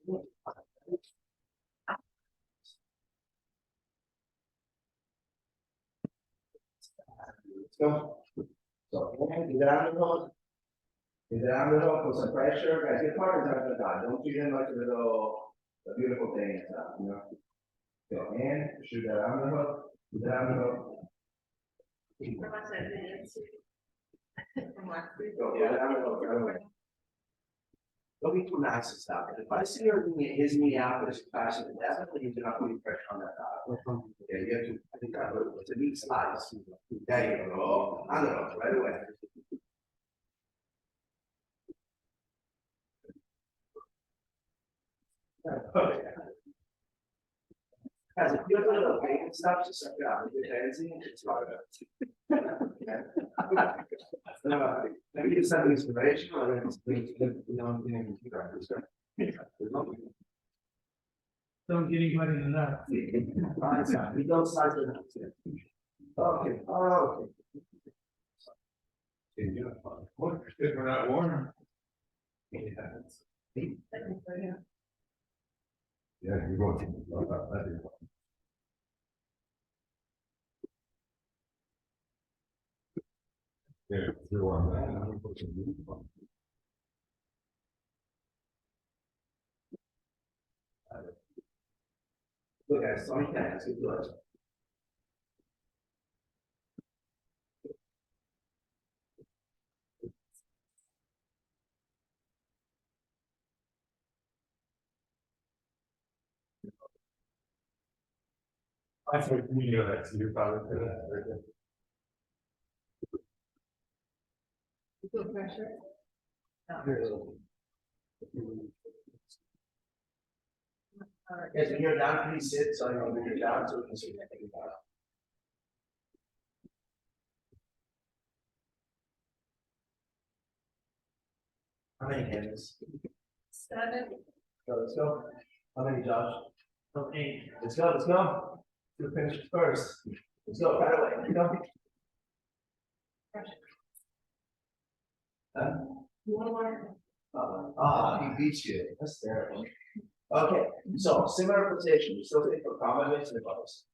Let's go. So, and get down the hook. Get down the hook with some pressure. Guys, your partner's not gonna die. Don't treat him like a little, a beautiful thing, you know? Go in, shoot that on the hook, get down the hook. Go, yeah, down the hook, right away. Don't be too nice and stuff. If I see her doing his knee out with his compassion, definitely you're not putting pressure on that dog. Yeah, you have to, I think that it's a neat slice. There you go. I know, right away. As if you're doing a little pain and stuff, just like that, with your hands in, it's hard. Maybe it's some inspiration or it's, you know, Don't get any better than that. We don't start with that. Okay, okay. If we're not warm. Yeah, you're going to. Yeah, you're on. Look guys, sorry, guys, good luck. I think you know that, so you're probably good at that. You feel pressure? Yes, when you're down, please sit, so I know when you're down, so we can see anything about it. How many hands? 7. So let's go. How many, Josh? So 8. Let's go, let's go. Who finished first? Let's go, right away, let's go. One more. He beats you. That's terrible. Okay, so similar position. You still take for combat base and close.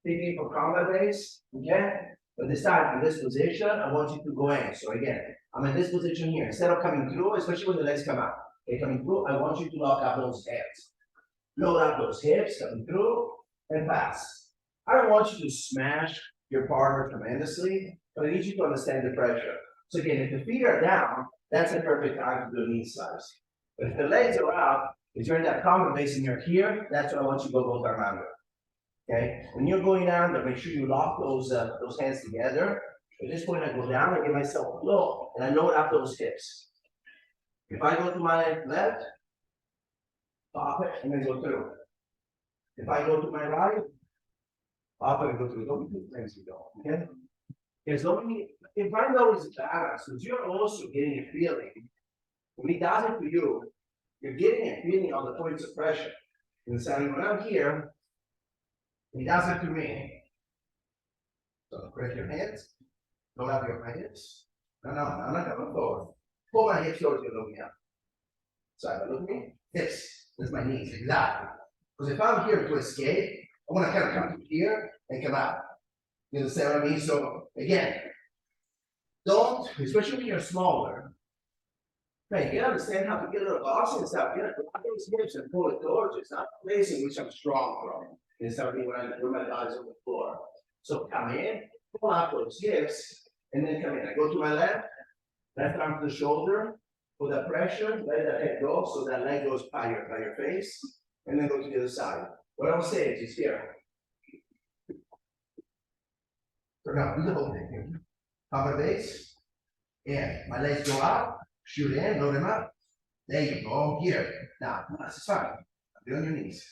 Taking for combat base, okay? But this time in this position, I want you to go in. So again, I'm in this position here. Instead of coming through, especially when the legs come out, okay, coming through, I want you to lock up those hips. Load up those hips, coming through, and pass. I don't want you to smash your partner tremendously, but I need you to understand the pressure. So again, if the feet are down, that's a perfect time to do a knee slice. But if the legs are up, if you're in that combat base and you're here, that's what I want you to go both arm under. Okay? When you're going under, make sure you lock those hands together. At this point, I go down, I give myself a low, and I load up those hips. If I go to my left, pop it, and then go through. If I go to my right, pop it and go through. Don't be too crazy though, okay? Because if I know it's balance, because you're also getting a feeling. When he does it to you, you're getting a feeling on the points of pressure. And so when I'm here, he does it to me. So press your hands, load up your hips. No, I'm not coming forward. Pull my hips towards you, look me up. So I look at me, hips, that's my knees, exactly. Because if I'm here to escape, I want to kind of come to here and come out. You understand what I mean? So again, don't, especially when you're smaller. Right, you understand how to get a little bossy and stuff. You have to lock those hips and pull it towards you. It's not placing which I'm strong from. It's something when my guys on the floor. So come in, pull out those hips, and then come in. I go to my left arm to the shoulder, put that pressure, let that head go, so that leg goes by your face, and then go to the other side. What I will say is here. So now do the whole thing here. Cover base, and my legs go out. Shoot in, load them up. There you go. Here. Now, that's fine. Be on your knees.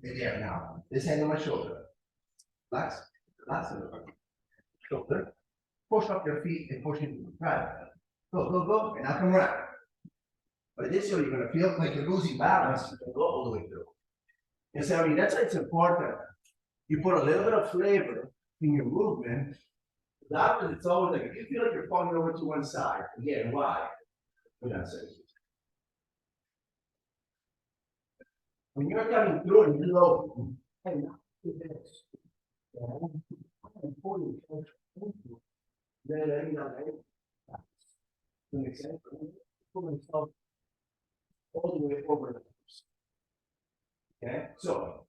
There now. This hand on my shoulder. Relax. Relax a little bit. Shoulder. Push up your feet and push into the right. Go. And now come around. But this way you're going to feel like you're losing balance and go all the way through. And so, I mean, that's why it's important. You put a little bit of flavor in your movement. That it's always like, if you feel like you're falling over to one side, again, why? We're not saying. When you're coming through and you go, hey, now do this. Then, makes sense. Pull himself all the way over the hips. Okay, so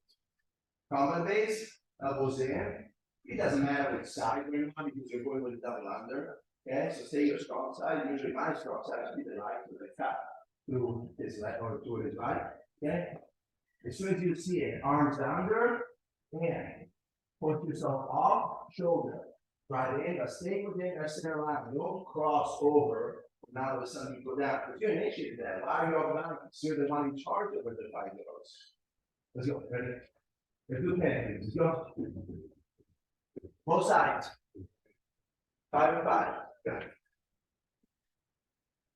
common base, elbows in. It doesn't matter which side you're on because you're going with the double under. Okay, so stay your strong side. Usually my strong side is the right to the top, to his left or to his right. Okay, as soon as you see it, arms under and push yourself off, shoulder. Right in, but stay within our center line. Don't cross over. Now all of a sudden you go down. Because you initiated that. Why are you all down? You're the one in charge over the 5 euros. Let's go. Ready? Let's do 10. Let's go. Both sides. 5 and 5. Got it.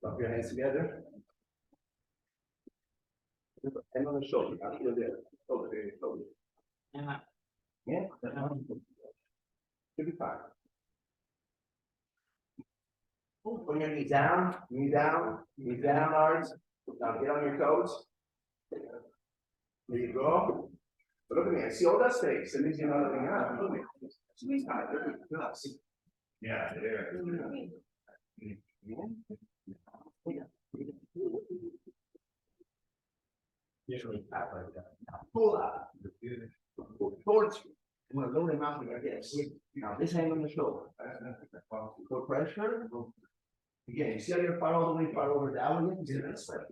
Rub your hands together. Hand on the shoulder. Not here, there. Shoulder, there, shoulder. Yeah. Should be fine. Put your knees down, arms. Now get on your toes. There you go. But look at me, I see all that space. That means you're not looking out. Look at me. Squeeze tight. Relax. Yeah, there. Usually tap like that. Pull up. Towards you. I'm gonna lower him out with your hips. Now this hand on the shoulder. Put pressure. Again, you see how you're far all the way far over down again? Do this way.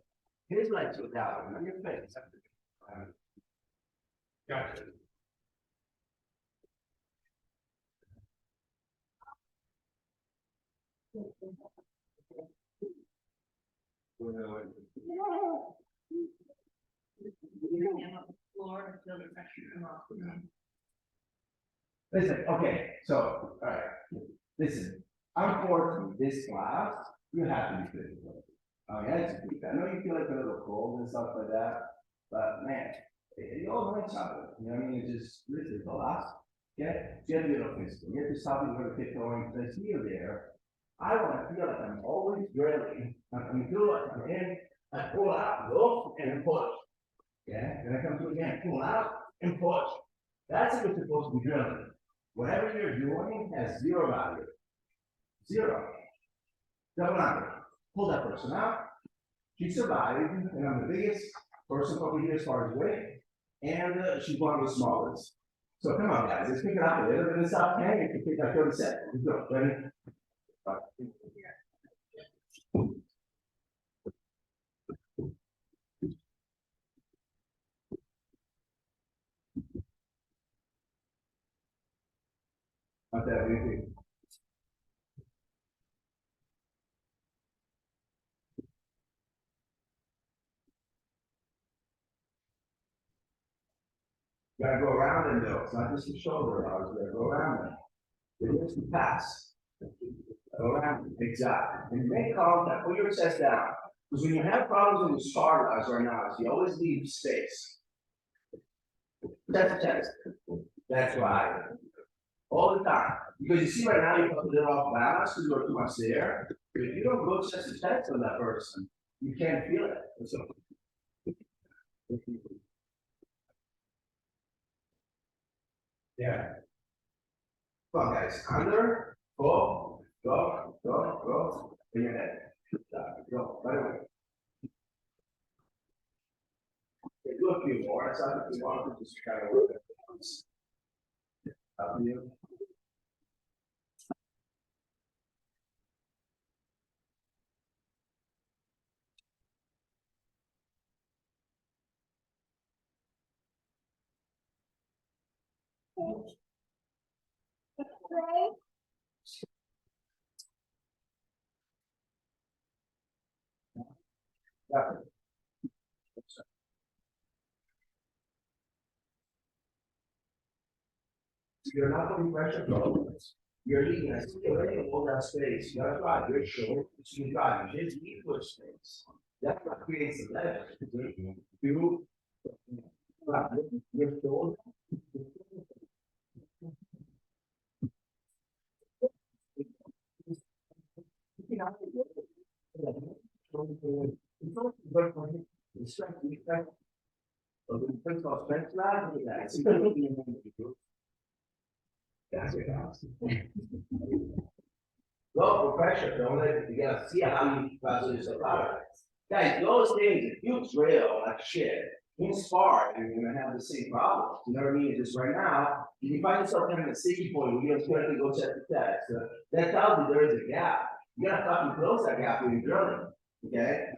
His legs go down, not your face. Gotcha. Floor, feel the pressure come off. Listen, okay, so, all right, listen, unfortunately, this class, you have to be physical. I mean, I know you feel like a little cold and stuff like that, but man, you all know each other, you know what I mean? It's just, listen, relax, okay? You have to be a little physical, you have to stop and go to keep going, because here, there, I want to feel like I'm always ready. I'm through, I'm in, I pull out, go, and push. Yeah, then I come through again, pull out, and push. That's what you're supposed to be doing. Whatever you're doing has zero value. Zero. Double under. Pull that person out. She survived, and I'm the biggest person over here as far as weight, and she's one of the smallest. So come on, guys, let's pick it up a little bit and stop hanging. You can pick up 30 seconds. Let's go. Ready? Not that easy. You gotta go around them though, it's not just the shoulder, you gotta go around them. It's the pass. Go around them, exactly. And make contact, put your chest down. Because when you have problems in the scar right now, you always leave space. Chest to chest. That's why. All the time. Because you see right now, you put a little off balance because you're too much there. But if you don't go chest to chest on that person, you can't feel it. So, yeah. Come on, guys. Under, go, in your head. Go, right away. Okay, do a few more. It's not if you want to just kind of work it. Up to you. Yeah. You're not putting pressure on you're leaving. I see you already hold that space. You gotta drive. You're short. So you drive. You just need push space. That's what creates the leverage. You your shoulder. So the principal strength line, look at that. That's it. Go for pressure, don't let it, you gotta see how you puzzle yourself out of it. Guys, those things, if you drill like shit, in spar, you're gonna have the same problem. You know what I mean? Just right now, if you find yourself having a sticky point, you don't try to go check the test. So that tells you there is a gap. You gotta fucking close that gap when you're drilling, okay?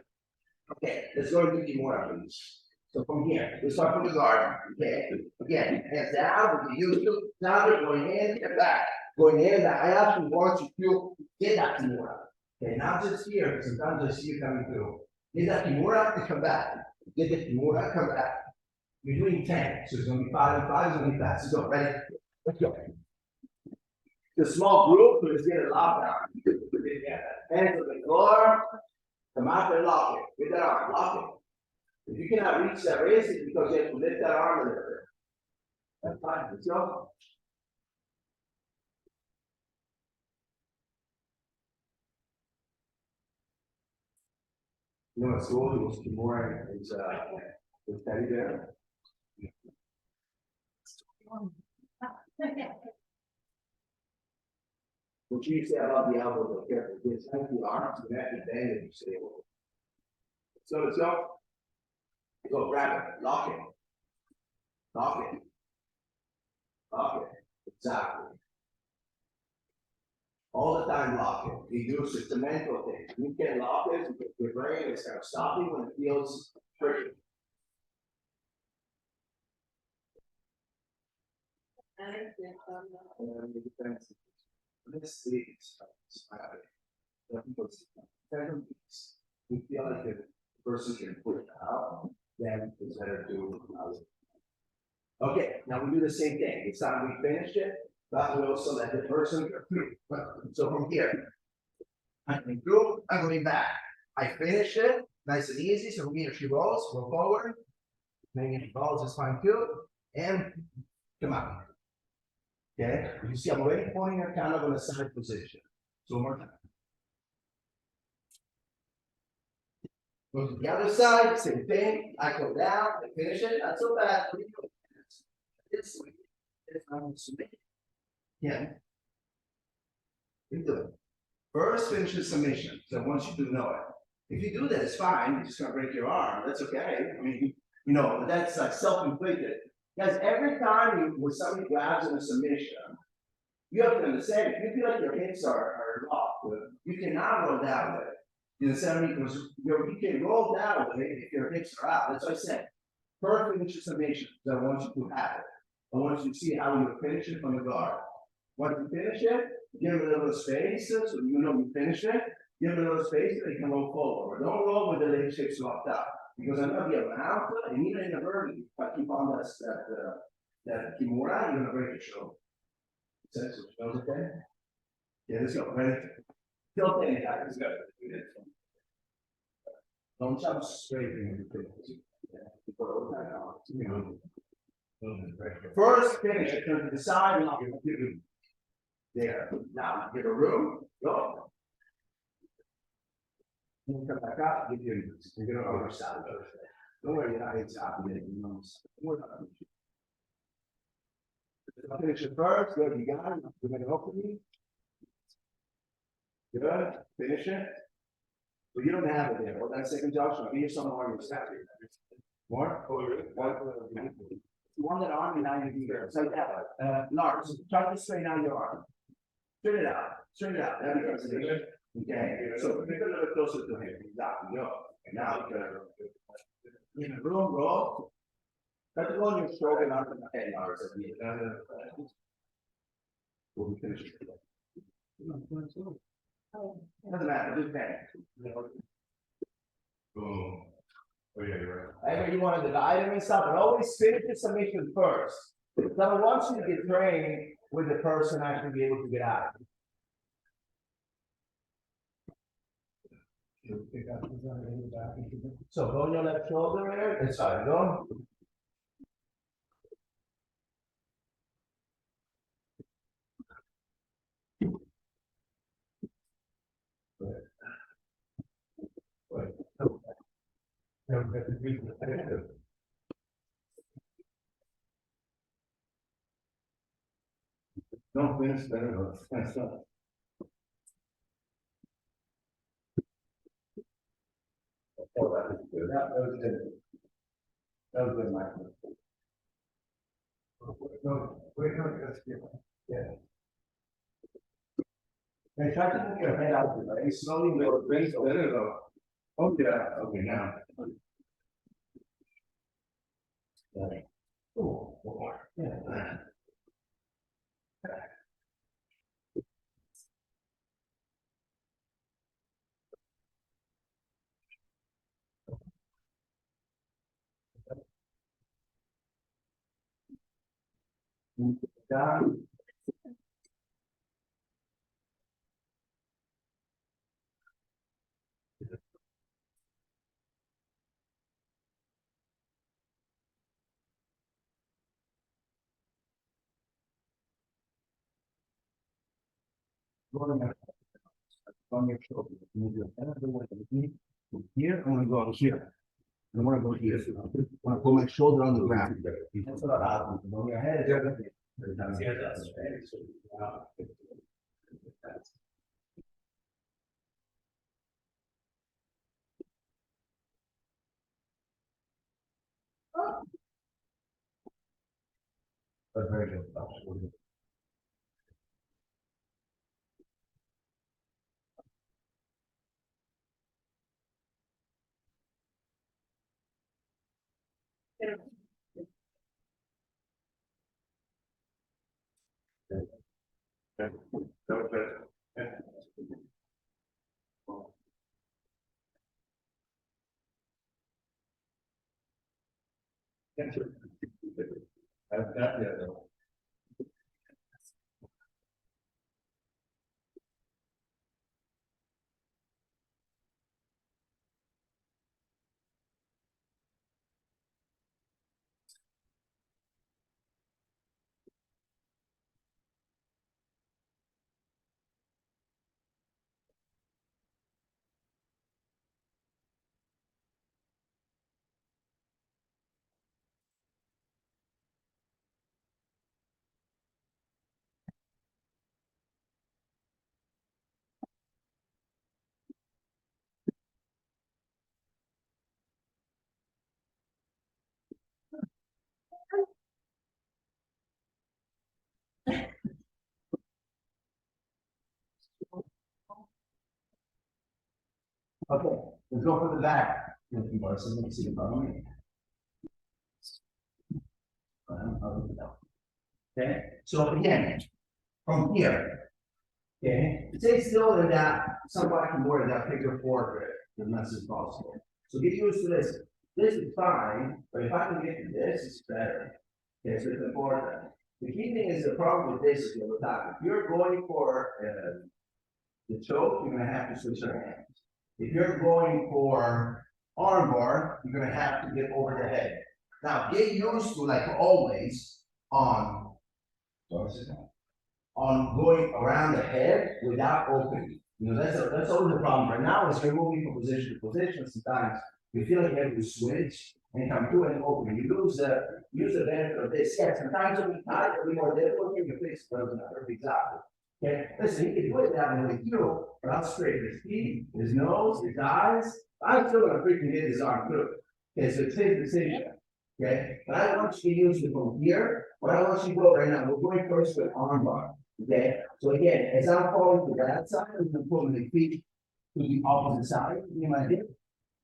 Okay, let's go to more of these. So from here, let's start from the garden, okay? Again, hands down, we can use two, down, going in and back. Going in, I actually want you to get that kimura. Okay, not just here, because sometimes I see you coming through. Get that kimura and come back. Get the kimura, come back. You're doing 10, so it's gonna be 5 and 5 is gonna be fast. Let's go, ready? Let's go. The small group, so let's get it locked down. Hands on the floor, come out and lock it. Get that arm, lock it. If you cannot reach that wrist, it's because you have to lift that arm a little bit. That's fine, let's go. You know, at school, it was more, it's teddy bear. What you say about the elbow, but careful, it's like the arms, and that is bang and you stable. So let's go. Go grab it, lock it. Lock it. Lock it, exactly. All the time lock it. You do it's a mental thing. You can't lock it, because your brain is kind of stopping when it feels tricky. This is we feel like the person can put it out, then it's better to. Okay, now we do the same thing. It's time we finish it, but we also let the person go through. So from here, I'm going through, I'm going back. I finish it, nice and easy. So from here, she rolls, roll forward. Maybe she rolls is fine too, and come out. Okay, you see, I'm already pointing her kind of in a side position. So one more time. Go to the other side, same thing. I go down, I finish it. Not so bad. It's yeah. You do it. First, finish the submission. So I want you to know it. If you do that, it's fine. You're just gonna break your arm. That's okay. I mean, you know, but that's like self-inflicted. Guys, every time when somebody grabs in a submission, you have to understand, if you feel like your hips are locked, you cannot roll down with it. You understand me? Because you can roll down with it if your hips are out. That's what I said. First, finish your summation. So I want you to have it. I want you to see how you finish it from the guard. Once you finish it, give it a little space, so you know you finish it. Give it a little space so you can roll forward. But don't roll with the leg shapes locked up. Because I'm gonna be around and even in a hurry, if I keep on that kimura, you're gonna break your shoulder. Sense of okay? Yeah, let's go. Ready? Still thing, guys. Let's go. Don't jump straight into the first finish, I turn to the side, and I'll give it there. Now, give a room, go. Come back up, give you, you're gonna overside. Don't worry, you're not exactly. I'll finish it first, good, you got it, you're gonna open me. Good, finish it. But you don't have it there, well, that second junction, I'll be here somewhere in the center. More? Oh, really? You want that arm and now you can go. So that, Lars, try to straighten out your arm. Straighten it out, straighten it out, that becomes an issue. Okay, so pick a little bit closer to him, exactly, go. And now you're gonna, in a room, roll. Try to go on your shoulder, not on the head, Lars. We'll be finished. Doesn't matter, just bang. Boom. Oh, yeah, you're right. I know you want to divide them and stuff, but always finish the summation first. So I want you to get trained with the person actually be able to get out. So go on your left shoulder there, that's fine, go. Don't finish better, it's kind of stuff. Oh, that was good. That was good. That was good, Michael. No, wait, no, that's good. Yeah. And try to move your head out, right? Slowly, your face better though. Oh, yeah, okay, now. Okay. Oh, one more. Yeah. Down. On your shoulder, move your head away from me. From here, I wanna go on here. I wanna go here. I wanna put my shoulder on the ground. That's what happens. When your head is everything. Yeah, that's But very good. Okay, let's go for the back. Let me see the problem. Okay, so again, from here, okay, stay still in that, somewhat can work that figure four grid as much as possible. So get used to this. This is fine, but if I can get to this, it's better. Okay, so it's important. The key thing is the problem with this is over time. If you're going for the choke, you're gonna have to switch your hands. If you're going for arm bar, you're gonna have to get over the head. Now, get used to, like always, on going around the head without opening. You know, that's always the problem. Right now, as you're moving from position to position, sometimes you feel like you have to switch and come through and open. You lose the benefit of this. Yeah, sometimes it'll be tight, it'll be more difficult, your face doesn't hurt exactly. Okay, listen, he can do it that way too, but I'll straight his feet, his nose, his eyes. I'm still gonna freaking get his arm through. Okay, so it's his decision. Okay, but I want you to use it from here, but I want you to go right now. We're going first with arm bar. Okay, so again, as I'm falling to that side, I'm gonna pull my feet to the opposite side, in my hip,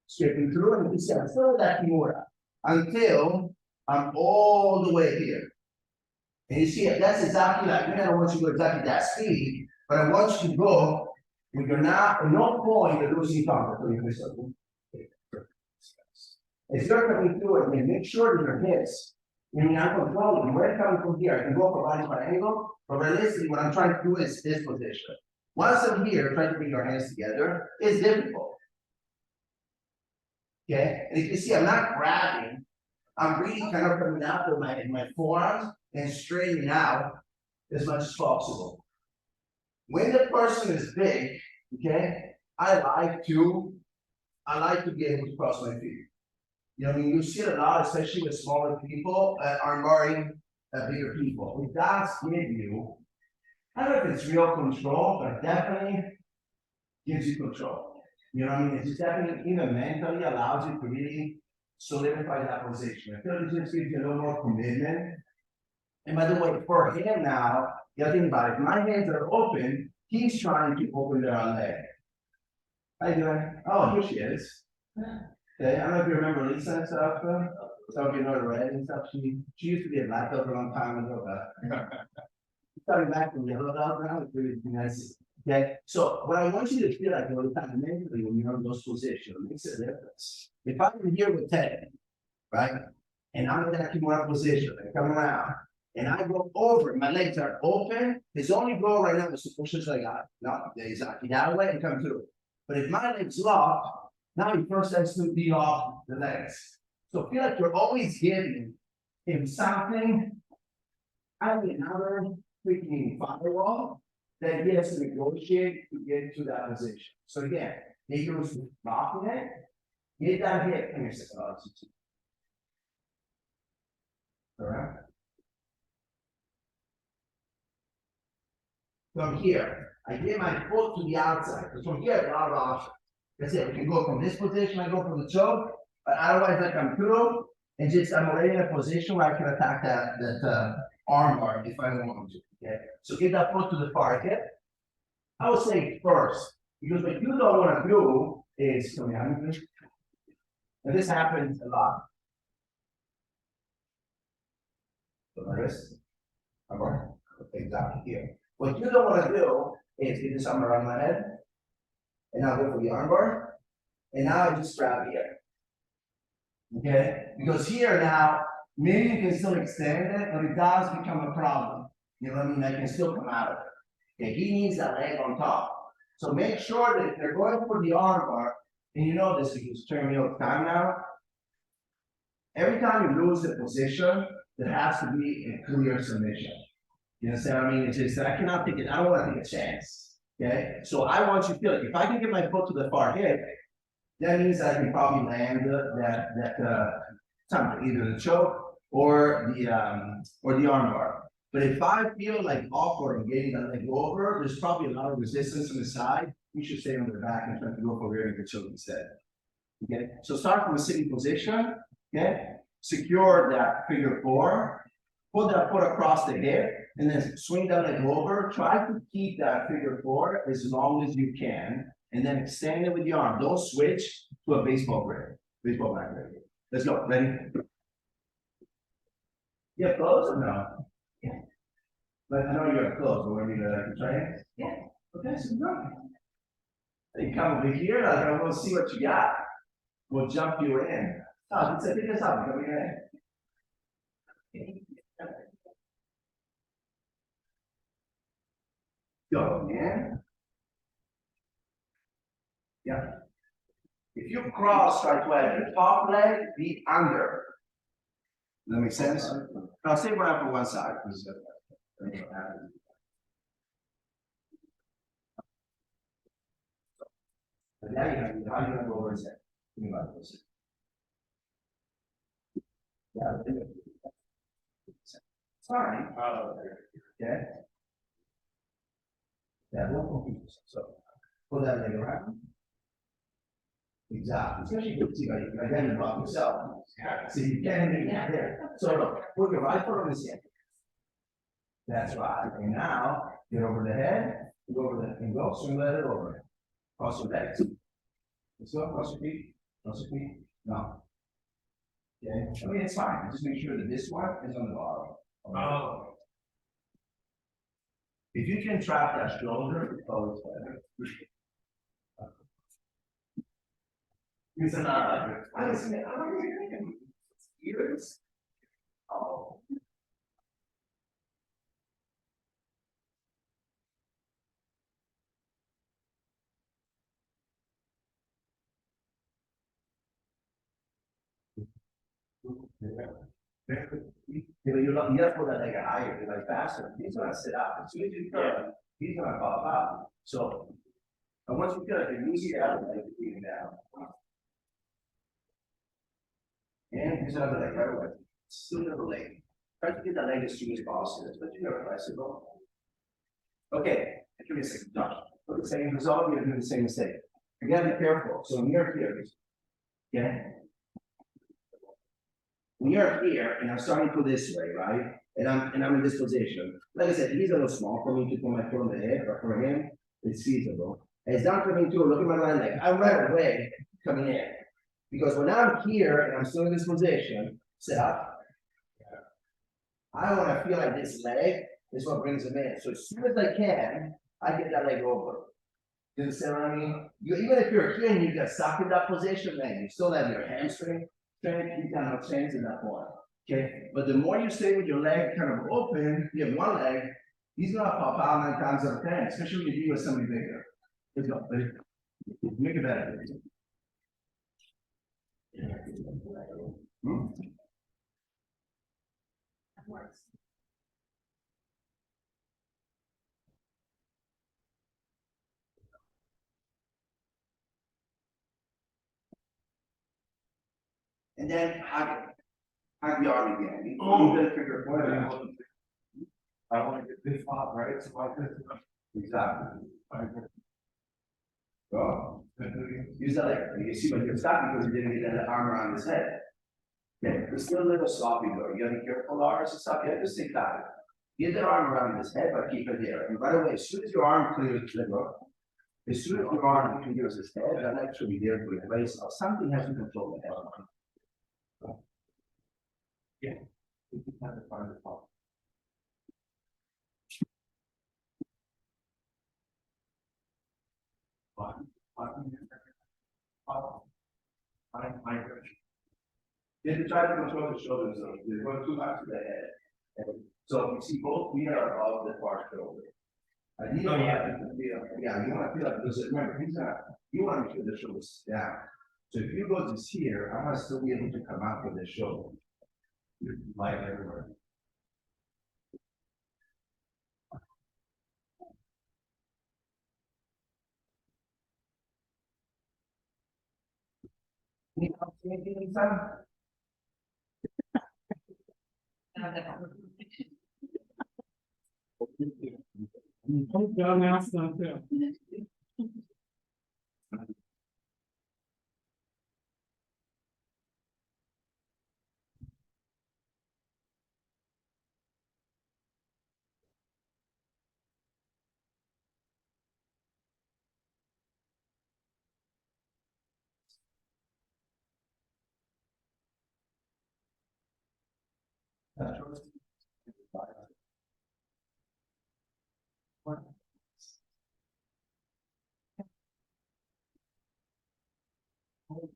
stripping through, and you see, I'm still that Kimura until I'm all the way here. And you see, that's exactly like me. I don't want you to go exactly that speed, but I want you to go with your not, at no point you're losing contact with your wrist. As you're coming through it, and make sure that your hips, I mean, I'm controlling, where coming from here, I can go for body by angle, but realistically, what I'm trying to do is this position. Once I'm here, trying to bring your hands together is difficult. Okay, and if you see, I'm not grabbing, I'm really kind of coming out with my forearms and straightening out as much as possible. When the person is big, okay, I like to be able to cross my feet. You know, I mean, you see it a lot, especially with smaller people, arm barring bigger people. It does give you I don't know if it's real control, but definitely gives you control. You know what I mean? It just definitely, even mentally allows you to really solidify that position. I feel like it just gives you a little more commitment. And by the way, for him now, you gotta think about it. My hands are open, he's trying to open their own leg. How you doing? Oh, here she is. Okay, I don't know if you remember Lisa and stuff, some of you know her, right, and stuff, she used to be a black belt a long time ago, but starting back from yellow belt now, it's really nice. Okay, so what I want you to feel like all the time mentally when you're in those positions makes a difference. If I'm here with Ted, right, and I'm in that Kimura position, I come around, and I go over, my legs are open, his only goal right now is to push this leg out. No, he's not, that way and come through. But if my leg's locked, now he first has to be off the legs. So feel like you're always giving him something, having another freaking firewall that he has to negotiate to get to that position. So again, he goes locking it, get that hit, come here, correct? From here, I get my foot to the outside, because from here, I have a lot of options. That's it, we can go from this position, I go for the choke, but otherwise I come through, and just, I'm already in a position where I can attack that arm bar if I want to, okay? So get that foot to the far hip. I would say first, because what you don't want to do is, come here, and this happens a lot. So my wrist, arm, exactly here. What you don't want to do is get this arm around my head, and now go for the arm bar, and now I just grab here. Okay, because here now, maybe you can still extend it, but it does become a problem. You know what I mean? I can still come out of it. Okay, he needs that leg on top. So make sure that if they're going for the arm bar, and you know this because turn me all the time now. Every time you lose the position, there has to be a clear submission. You understand what I mean? It's just that I cannot take it, I don't want to take a chance. Okay, so I want you to feel like if I can get my foot to the far hip, that means I can probably land something, either the choke or the arm bar. But if I feel like awkward and getting that leg over, there's probably a lot of resistance on the side. You should stay on the back and try to go for rear naked choke instead. Okay, so start from a sitting position. Okay, secure that figure four, put that foot across the hip, and then swing that leg over. Try to keep that figure four as long as you can. And then extend it with the arm. Don't switch to a baseball grip. Baseball bat grip. Let's go. Ready? Yeah, close or no? Yeah. But I know you're close, but when you try it? Yeah. Okay, so go. You come over here, like I want to see what you got. We'll jump you in. Oh, it's a big up. Come in. Go, man. Yeah. If you cross, try to have your top leg be under. Does that make sense? Now, stay around for one side. But now you know, how you gonna go over his head? Think about this. Yeah, it's fine. Okay. Yeah, don't confuse yourself. So, pull that leg around. Exactly, especially if you got to drop yourself. So you can't even get there. So look, put your right foot on his head. That's right. And now get over the head, go over the and go, swing that over. Cross your legs. Let's go, cross your feet. Cross your feet. No. Okay. I mean it's fine. Just make sure that this one is on the bottom. Oh. If you can trap that shoulder, it's always better. It's an I don't years. Oh. You have to put that leg higher, like faster. He's gonna sit up. As soon as you turn, he's gonna pop up. So, and once you get it, you see that leg even down. And here's another leg right away. Still another leg. Try to get that leg as soon as possible, but you never bicycle. Okay, give me a second, Josh. Put the same result, you're doing the same mistake. You gotta be careful, so when you're here, okay? When you're here, and I'm starting to this way, right? And I'm in this position. Like I said, he's a little small for me to put my foot on the head, but for him, it's feasible. And it's down for me too, look at my line leg, I'm right away coming in. Because when I'm here and I'm still in this position, sit up. I wanna feel like this leg is what brings him in. So as soon as I can, I get that leg over. You understand what I mean? You, even if you're here and you get stuck in that position, man, you still have your hamstring strength, you got no chance in that point. Okay, but the more you stay with your leg kind of open, you have one leg, he's gonna pop out 9 times out of 10, especially if you with somebody bigger. Let's go, buddy. Make it better. Hmm? That works. And then hug the arm again. Oh, you figure I want to get this off, right? So like this. exactly. Go. Use that leg. You see when you're stuck because you didn't get that arm around his head. Okay, it's still a little sloppy though. You gotta be careful, Lars, and stuff. You have to stay tight. Get the arm around his head, but keep it there. And right away, as soon as your arm clears the leg, as soon as your arm clears his head, that leg should be there to replace. Or something has to control the head. You can have to find the top. You have to try to control the shoulders, though. They're going too much to the head. And so you see both feet are above the far shoulder. You don't have to feel, yeah, you wanna feel like, because remember, he's not, you wanna make sure the shoulders down. So if you go to here, I must still be able to come out with the shoulder. Light everywhere. Any anything, son? Down now, it's not there.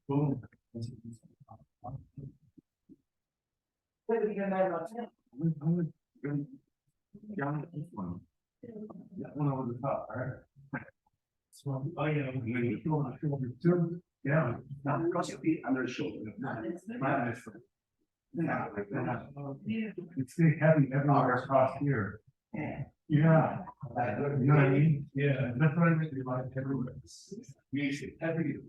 Boom. Down this one. That one over the top, right? So, oh yeah, you feel my shoulder too. Yeah. Now, cross your feet under the shoulder. Flat is- Yeah. It's heavy everywhere across here. Yeah. Yeah. You know what I mean? Yeah, that's what I mean, like everywhere. You should heavy.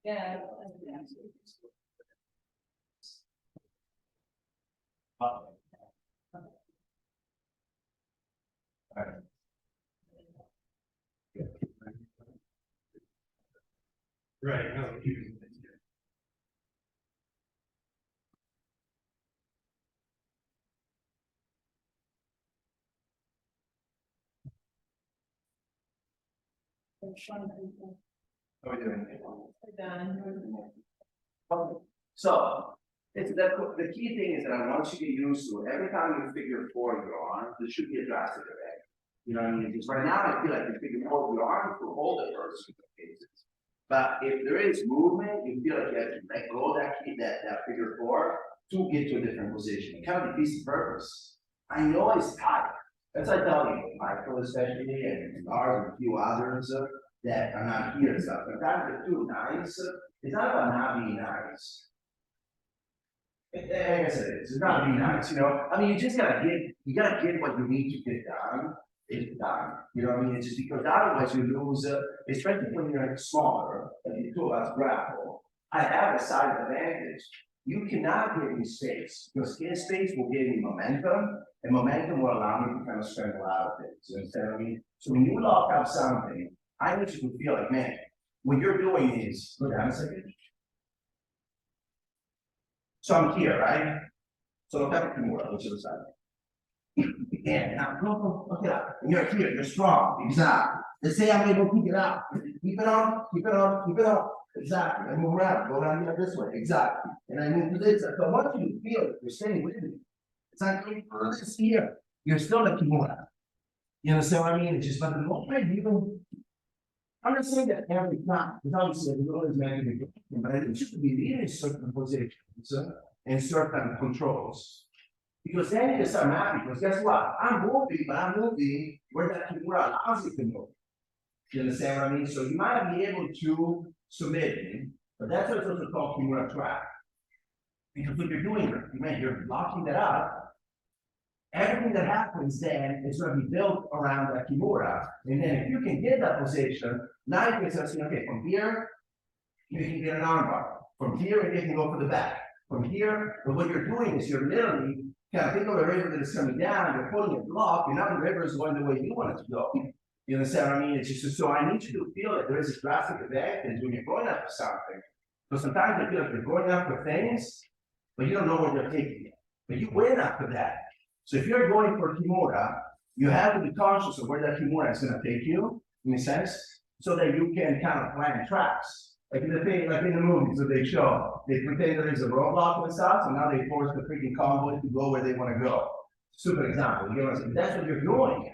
Yeah. Right, no. How are we doing? Done. So, it's the key thing is that I want you to get used to, every time you figure 4 your arm, there should be a drastic effect. You know what I mean? Because right now, I feel like you figure 4 your arm to hold it first in some cases. But if there is movement, you feel like you have to let go of that key, that figure 4 to get to a different position. It kind of defeats the purpose. I know it's tight. That's I tell you, Michael especially, and Lars and a few others that are not here and stuff. Sometimes they're too nice. It's not about not being nice. I guess it is. It's not being nice, you know. I mean, you gotta get what you need to get done. It's done. You know what I mean? It's just because otherwise you lose, especially when you're smaller, like you two of us grapple. I have a side advantage. You cannot give me space because space will give me momentum, and momentum will allow me to kind of spend a lot of things. You understand what I mean? So when you lock up something, I need you to feel like, man, what you're doing is, go down a second. So I'm here, right? So look up at more, which is the side. Yeah, now, no, look it up. And you're here, you're strong, exactly. Let's say I'm able to keep it up. Keep it on, keep it on, keep it on. Exactly. I move around, go around here this way, exactly. And I move to this. So I want you to feel it. You're staying with me. It's not going for this here. You're still like Kimura. You understand what I mean? It's just but the moment you don't. I'm not saying that every time, because obviously the role is meant to be good, but it should be in certain positions and certain controls. Because then you start happy, because guess what? I'm moving, but I'm moving where that Kimura allows you to move. You understand what I mean? So you might be able to submit it, but that's what's also called Kimura track. Because what you're doing, you're blocking that up. Everything that happens then is going to be built around that Kimura. And then if you can get that position, now you can start saying, okay, from here, you can get an armbar. From here, you can go for the back. From here, but what you're doing is you're literally kind of think of a river that is coming down, you're pulling a block, and now the river is going the way you want it to go. You understand what I mean? It's just so I need you to feel that there is a drastic advantage when you're going after something. So sometimes you feel like you're going after things, but you don't know where they're taking you. But you went after that. So if you're going for Kimura, you have to be conscious of where that Kimura is going to take you, in a sense, so that you can kind of plan tracks. Like in the movies that they show, they pretend there is a roadblock and stuff, so now they force the freaking convoy to go where they want to go. Super example, you know what I'm saying? That's what you're doing.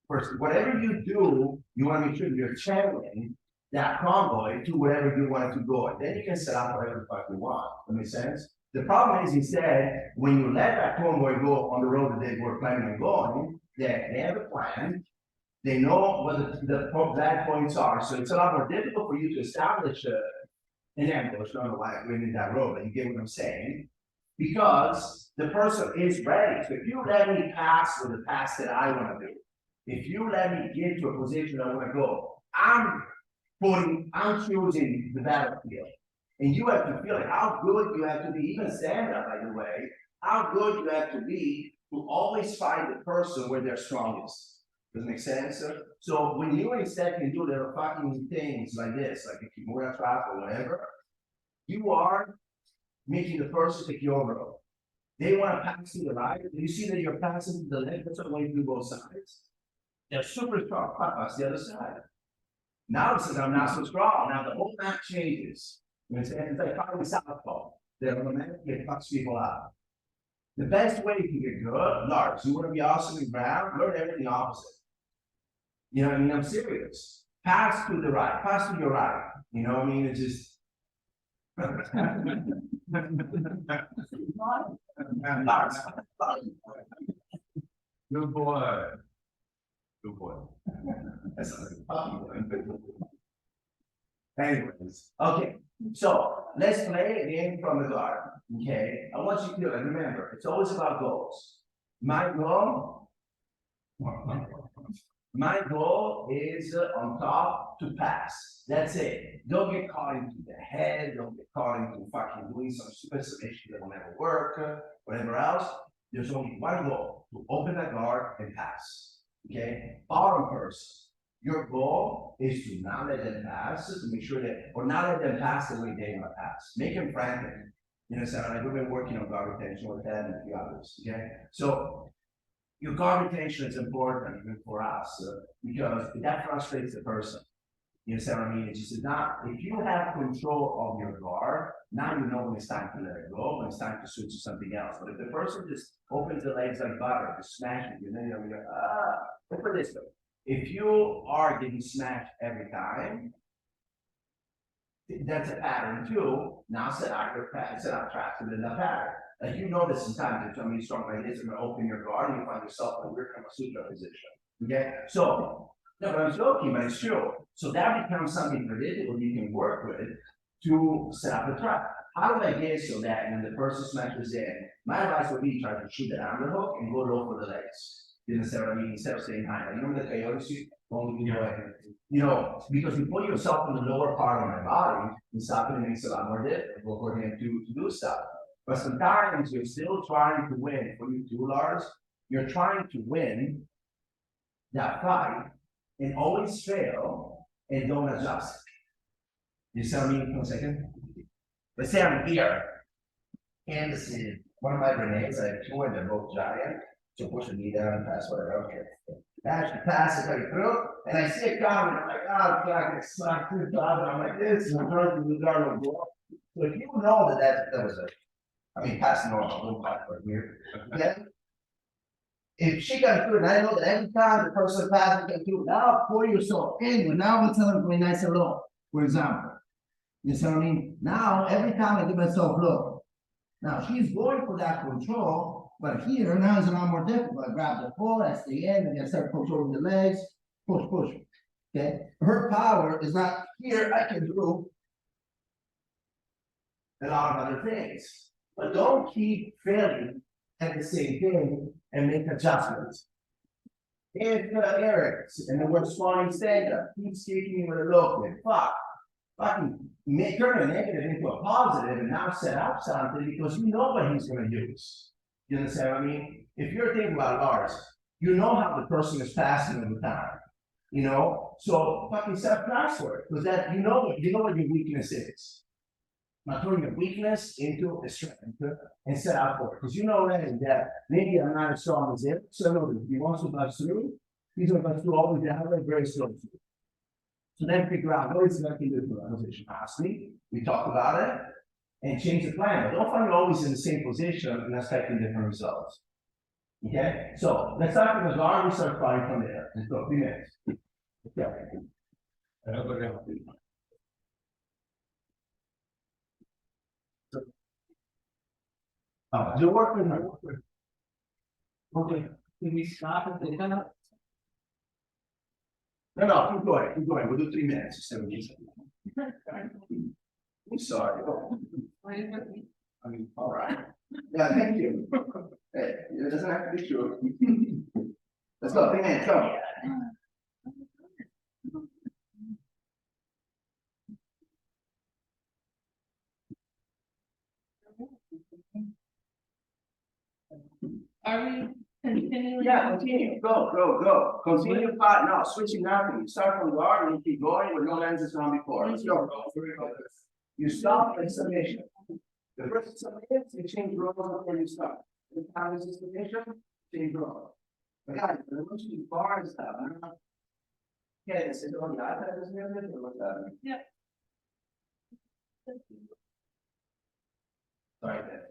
First, whatever you do, you want to make sure you're channeling that convoy to wherever you want it to go, and then you can set up whatever the fuck you want. That makes sense? The problem is instead, when you let that convoy go on the road that they were planning on going, they have a plan. They know what the bad points are, so it's a lot more difficult for you to establish an ambush on the line within that road. But you get what I'm saying? Because the person is ready. So if you let me pass with the pass that I want to do, if you let me get to a position I want to go, I'm choosing the battlefield. And you have to feel like how good you have to be, even stand up, by the way, how good you have to be to always find the person where they're strongest. Does it make sense? So when you instead can do little fucking things like this, like a Kimura trap or whatever, you are making the person take your road. They want to pass to the right. You see that you're passing to the left. That's what you do both sides. They're super strong. Pass the other side. Now it says I'm not so strong. Now the whole map changes. It's like fighting southpaw. They're automatically fucks people out. The best way to get good, Lars, you want to be awesome in ground, learn everything opposite. You know what I mean? I'm serious. Pass to the right, pass to your right. You know what I mean? It's just. Lars. Good boy. Good boy. That's like a puppy. Anyways, okay. So let's play a game from the guard. Okay. I want you to remember, it's always about goals. My goal is on top to pass. That's it. Don't get caught into the head. Don't get caught into fucking doing some stupid submission that will never work. Whatever else. There's only one goal: to open that guard and pass. Okay. Bottom person. Your goal is to not let them pass, to make sure that, or not let them pass the way they want to pass. Make them frantic. You know, so like we've been working on guard retention with that and a few others. Okay. So your guard retention is important even for us because that frustrates the person. You know what I mean? It's just not, if you have control of your guard, now you know when it's time to let it go, when it's time to switch to something else. But if the person just opens the legs like butter, just smashing you, then you're let's put it this way. If you are getting smashed every time, that's a pattern too. Now set out traps within that pattern. Like you notice sometimes if somebody's strong like this, you're gonna open your guard and you find yourself in a weird Kama Sutra position. Okay? So, no, but I'm joking, but it's true. So that becomes something predictable you can work with. to set up the trap. How do I get so that when the person smashes in, my advice would be try to shoot the underhook and go low for the legs. You understand what I mean? Instead of staying high. Like, you know the coyotes, you know, because you put yourself in the lower part of my body, it's not gonna make it a lot more difficult for him to do stuff. But sometimes you're still trying to win. For you two, Lars, you're trying to win that fight and always fail and don't adjust. You see what I mean? 1 second. Let's say I'm here. And this is one of my grenades. I have two and they're both giant. So push the knee down and pass whatever. Okay. Actually pass it right through. And I see it coming. I'm like, oh, God, it's smacked through the top. And I'm like, this is a turn to the guard of war. So if you know that was a, I mean, past normal, little part right here. Okay. If she got through, and I know that every time the person passes it through, now pour yourself in. Now we're telling them nice and low, for example. You see what I mean? Now, every time I give myself low. Now, she's going for that control, but here, now it's a lot more difficult. I grab the pull, I stay in, and I start controlling the legs, push, push. Okay? Her power is not here, I can do a lot of other things. But don't keep failing at the same thing and make adjustments. If Eric, and then we're swallowing stand up, keep speaking with a low kid, fucking turn a negative into a positive and now set up something because you know what he's gonna use. You understand what I mean? If you're thinking about Lars, you know how the person is passing all the time. You know, so fucking set traps for it, because that you know what your weakness is. Now turn your weakness into a strength and set out for it. Because you know already that maybe I'm not as strong as him. So no, if he wants to bust through, he's gonna bust through all the way down, like very slowly. So then figure out what is going to do for that position. Honestly, we talked about it and change the plan, but don't find you're always in the same position and expecting different results. Okay, so let's start with the guard. We start fighting from there. Let's go 3 minutes. Okay. You work with her. Okay, can we stop at the kind of? No, keep going, keep going. We'll do 3 minutes instead of just. I'm sorry. I mean, all right. Yeah, thank you. Hey, it doesn't have to be true. Let's go, 3 minutes, go. Are we continuing? Yeah, continue, go. Continue fight, no, switching nothing. You start from guard and you keep going with no lenses on before. Let's go. You stop and submission. The first submission, you change roles before you start. The time is submission, change roles. But guys, the most you bar and stuff, I don't know. Yeah, it's on the iPad, isn't it? Or what's that? Yeah. Sorry, then.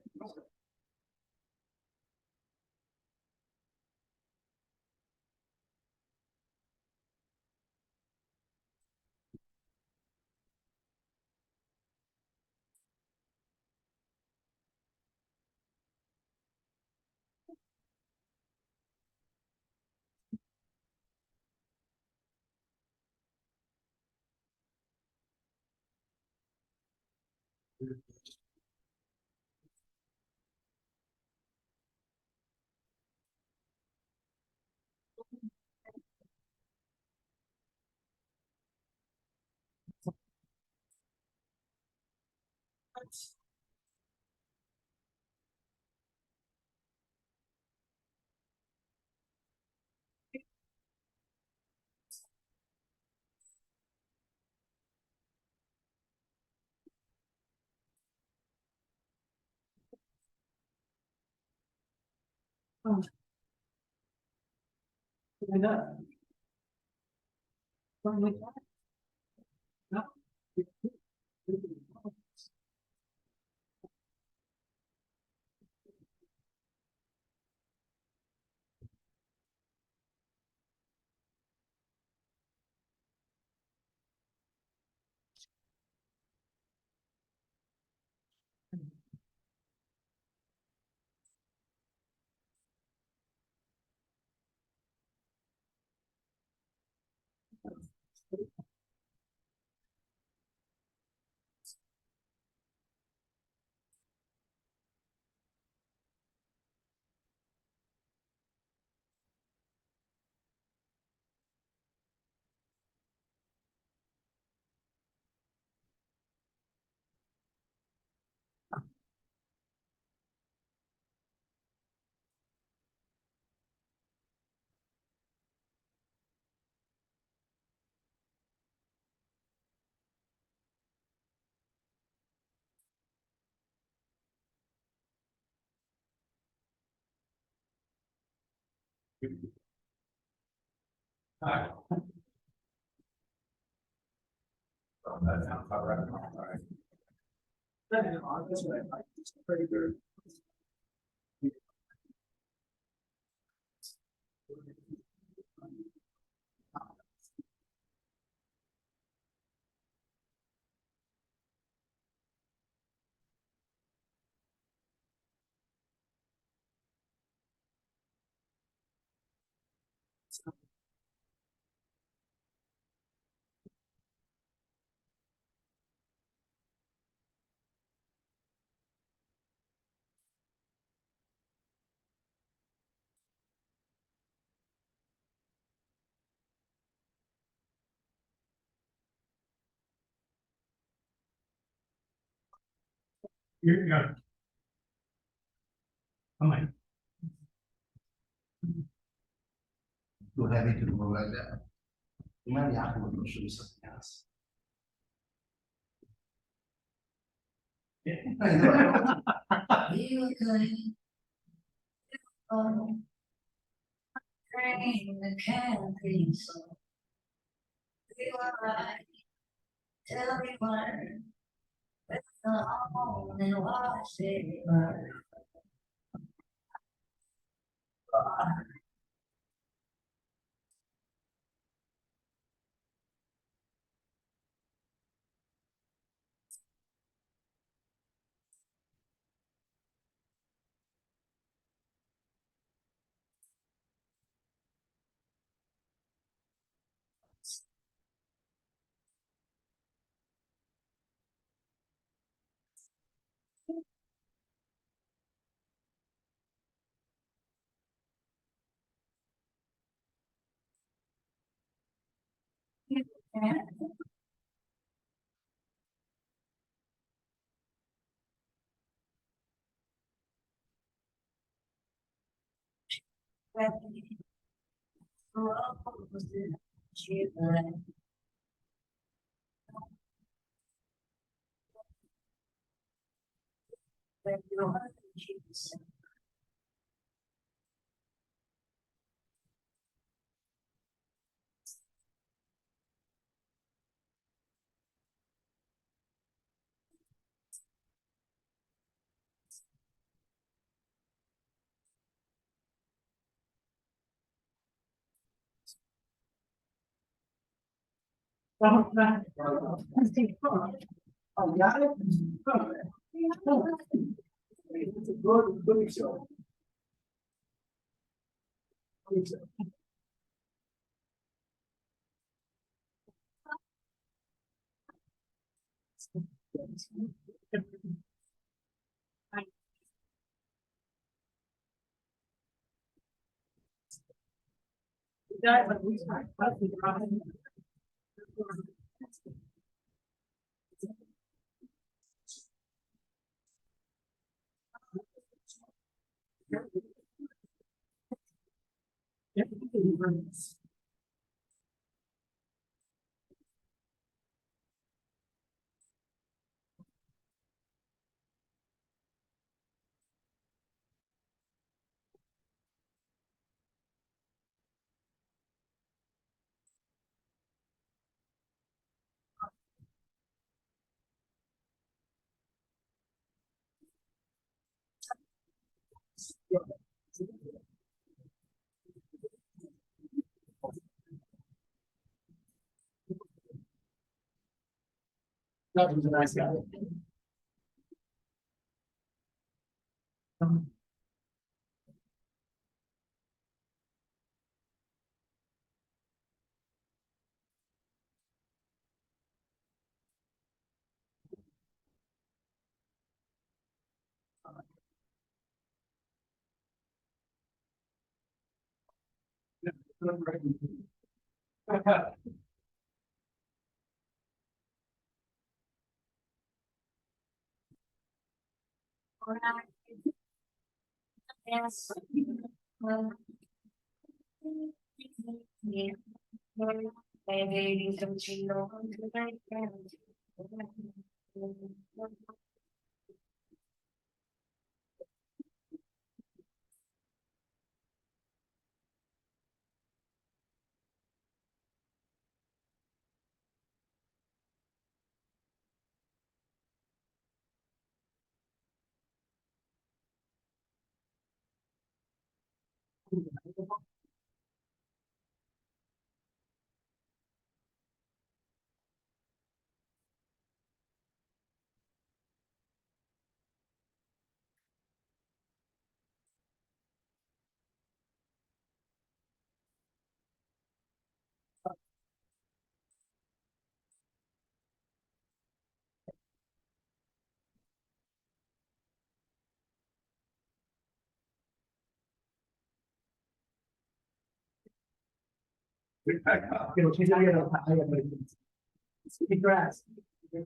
Alright. So that's how cover it, alright. Pretty good. You're good. I'm like, Too heavy to move like that. You might be happy with show you something else. I know. We were good. Oh, train that can't be so. We were right till we weren't. With the home and watch it burn. Oh, yeah. It's a good show. Good show. that was a nice guy. Yes. Maybe some chino. Big grass,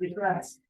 big grass.